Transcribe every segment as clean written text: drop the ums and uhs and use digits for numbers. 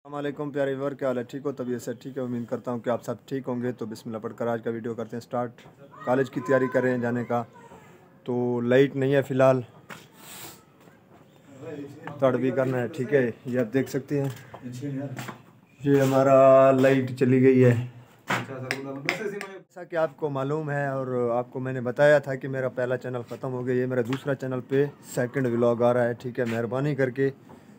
अस्सलामुअलैकुम प्यारे व्यूअर, क्या हाल है? ठीक हो? तबीयत से ठीक है? उम्मीद करता हूँ कि आप सब ठीक होंगे। तो बिस्मिल्लाह पढ़कर आज का वीडियो करते हैं स्टार्ट। कॉलेज की तैयारी कर रहे हैं जाने का, तो लाइट नहीं है फ़िलहाल, तड़ भी करना है। ठीक है, ये आप देख सकते हैं, ये हमारा लाइट चली गई है। जैसा कि आपको मालूम है और आपको मैंने बताया था कि मेरा पहला चैनल ख़त्म हो गया, ये मेरा दूसरा चैनल पे सेकंड व्लॉग आ रहा है। ठीक है, मेहरबानी करके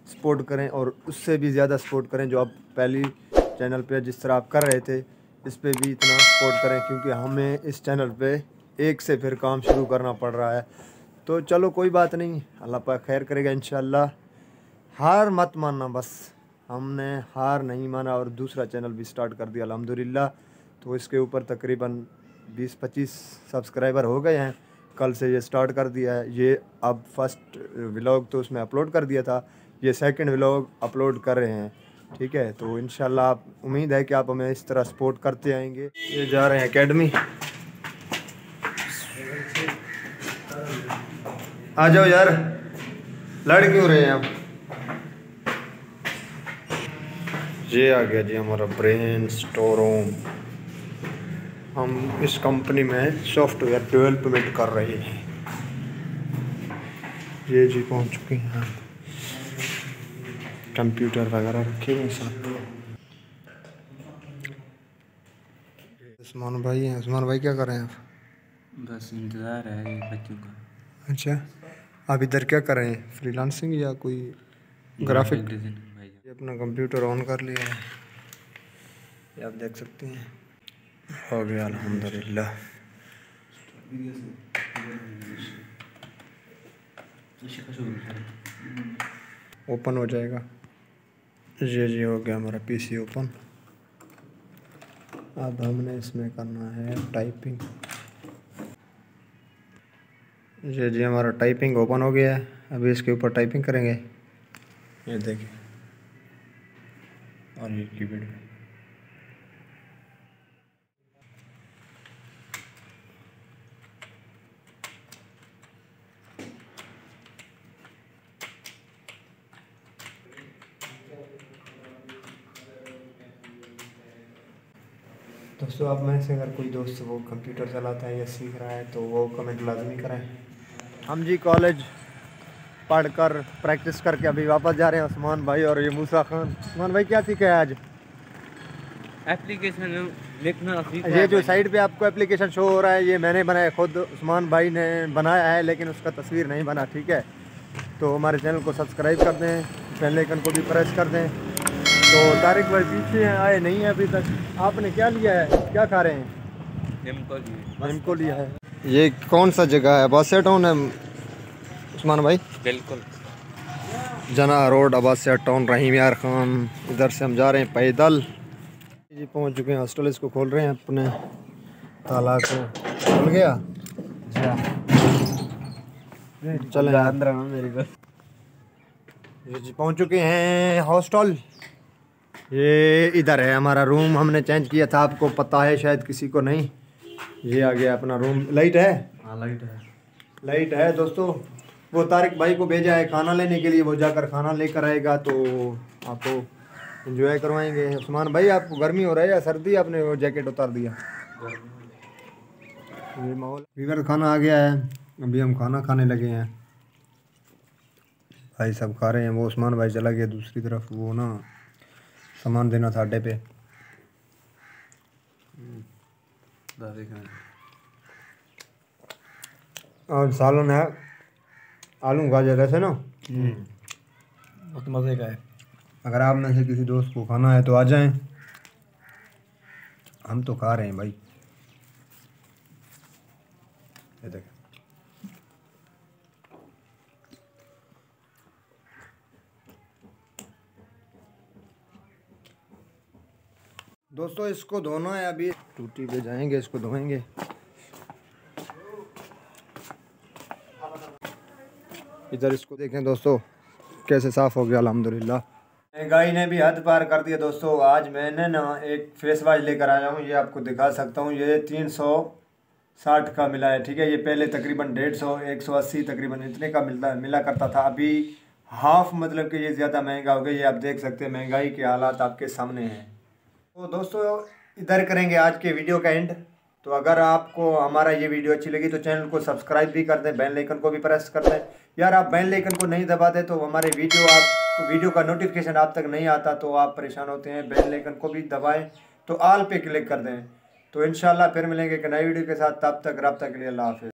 सपोर्ट करें और उससे भी ज़्यादा सपोर्ट करें। जो आप पहली चैनल पे जिस तरह आप कर रहे थे, इस पे भी इतना सपोर्ट करें, क्योंकि हमें इस चैनल पे एक से फिर काम शुरू करना पड़ रहा है। तो चलो कोई बात नहीं, अल्लाह पाक खैर करेगा इंशाल्लाह। हार मत मानना बस, हमने हार नहीं माना और दूसरा चैनल भी स्टार्ट कर दिया अल्हम्दुलिल्लाह। तो इसके ऊपर तकरीबन 20-25 सब्सक्राइबर हो गए हैं। कल से ये स्टार्ट कर दिया है। ये अब फर्स्ट व्लॉग तो उसमें अपलोड कर दिया था, ये सेकंड व्लॉग अपलोड कर रहे हैं। ठीक है, तो इंशाल्लाह आप उम्मीद है कि आप हमें इस तरह सपोर्ट करते आएंगे। ये जा रहे हैं एकेडमी, आ जाओ यार, लड़ क्यों रहे हैं आप? ये आ गया जी हमारा ब्रेन स्टोरूम। हम इस कंपनी में सॉफ्टवेयर डेवलपमेंट कर रहे हैं। ये जी पहुंच चुके हैं, कंप्यूटर वगैरह रखे हुए सब। उस्मान भाई हैं। उस्मान भाई क्या कर रहे हैं आप? बस इंतज़ार है बच्चों का। अच्छा, आप इधर क्या कर रहे हैं? फ्रीलांसिंग या कोई ग्राफिक डिज़ाइनिंग भाई। ये अपना कंप्यूटर ऑन कर लिया है, ये आप देख सकते हैं। हो गया अल्हम्दुलिल्लाह। ओपन हो जाएगा। ये हो गया हमारा पीसी ओपन। अब हमने इसमें करना है टाइपिंग। ये जी हमारा टाइपिंग ओपन हो गया है। अभी इसके ऊपर टाइपिंग करेंगे, ये देखिए, और ये कीबोर्ड में। दोस्तों, आप में से अगर कोई दोस्त वो कंप्यूटर चलाता है या सीख रहा है तो वो कमेंट लाजमी करें। हम जी कॉलेज पढ़कर प्रैक्टिस करके अभी वापस जा रहे हैं, उस्मान भाई और ये मूसा खान। उस्मान भाई क्या सीखे आज? एप्लीकेशन लिखना सीखा ये है जो भाई। साइड पे आपको एप्लीकेशन शो हो रहा है, ये मैंने बनाया, खुद उस्मान भाई ने बनाया है, लेकिन उसका तस्वीर नहीं बना। ठीक है, तो हमारे चैनल को सब्सक्राइब कर दें, बेल आइकन को भी प्रेस कर दें। तो तारिक भाई पीछे आए नहीं है अभी तक। आपने क्या लिया है, क्या खा रहे हैं? इनको लिया है। ये कौन सा जगह है? अब्बासिया टाउन है उस्मान भाई? बिल्कुल। जना रोड, अब्बासिया टाउन, रहीम यार खान। इधर से हम जा रहे हैं पैदल। जी पहुंच चुके हैं हॉस्टल, इसको खोल रहे हैं अपने ताला को। खुल गया, चलें अंदर मेरी बस। ये जी पहुंच चुके हैं हॉस्टल। ये इधर है हमारा रूम, हमने चेंज किया था, आपको पता है शायद, किसी को नहीं। ये आ गया अपना रूम। लाइट है? हाँ लाइट है। लाइट है दोस्तों। वो तारिक भाई को भेजा है खाना लेने के लिए, वो जाकर खाना लेकर आएगा, तो आपको एंजॉय करवाएंगे। उस्मान भाई आपको गर्मी हो रहा है या सर्दी? आपने वो जैकेट उतार दिया। ये माहौल बिगड़ खाना आ गया है, अभी हम खाना खाने लगे हैं। भाई सब खा रहे हैं, वो उस्मान भाई चला गया दूसरी तरफ, वो ना सामान देना था अड्डे पे। और सालन है, आलू गाजर ऐसे ना, बहुत मज़े का है। अगर आप में से किसी दोस्त को खाना है तो आ जाएं, हम तो खा रहे हैं भाई। ये देखें, दोस्तों इसको धोना है, अभी टूटी पे जाएंगे, इसको धोएंगे। इधर इसको देखें दोस्तों, कैसे साफ़ हो गया अल्हम्दुलिल्लाह। महंगाई ने भी हद पार कर दिया दोस्तों। आज मैंने ना एक फेस वॉश लेकर आया हूँ, ये आपको दिखा सकता हूँ। ये 360 का मिला है। ठीक है, ये पहले तकरीबन 150, 180 तकरीबन इतने का मिला करता था। अभी हाफ मतलब कि ये ज़्यादा महंगा हो गया। ये आप देख सकते हैं महंगाई के हालात आपके सामने हैं। तो दोस्तों इधर करेंगे आज के वीडियो का एंड। तो अगर आपको हमारा ये वीडियो अच्छी लगी तो चैनल को सब्सक्राइब भी कर दें, बेल आइकन को भी प्रेस कर दें। यार आप बेल आइकन को नहीं दबाते तो हमारे वीडियो का नोटिफिकेशन आप तक नहीं आता, तो आप परेशान होते हैं। बेल आइकन को भी दबाएं तो ऑल पे क्लिक कर दें। तो इंशाल्लाह फिर मिलेंगे एक नई वीडियो के साथ। तब तक रब तक के लिए अल्लाह हाफिज़।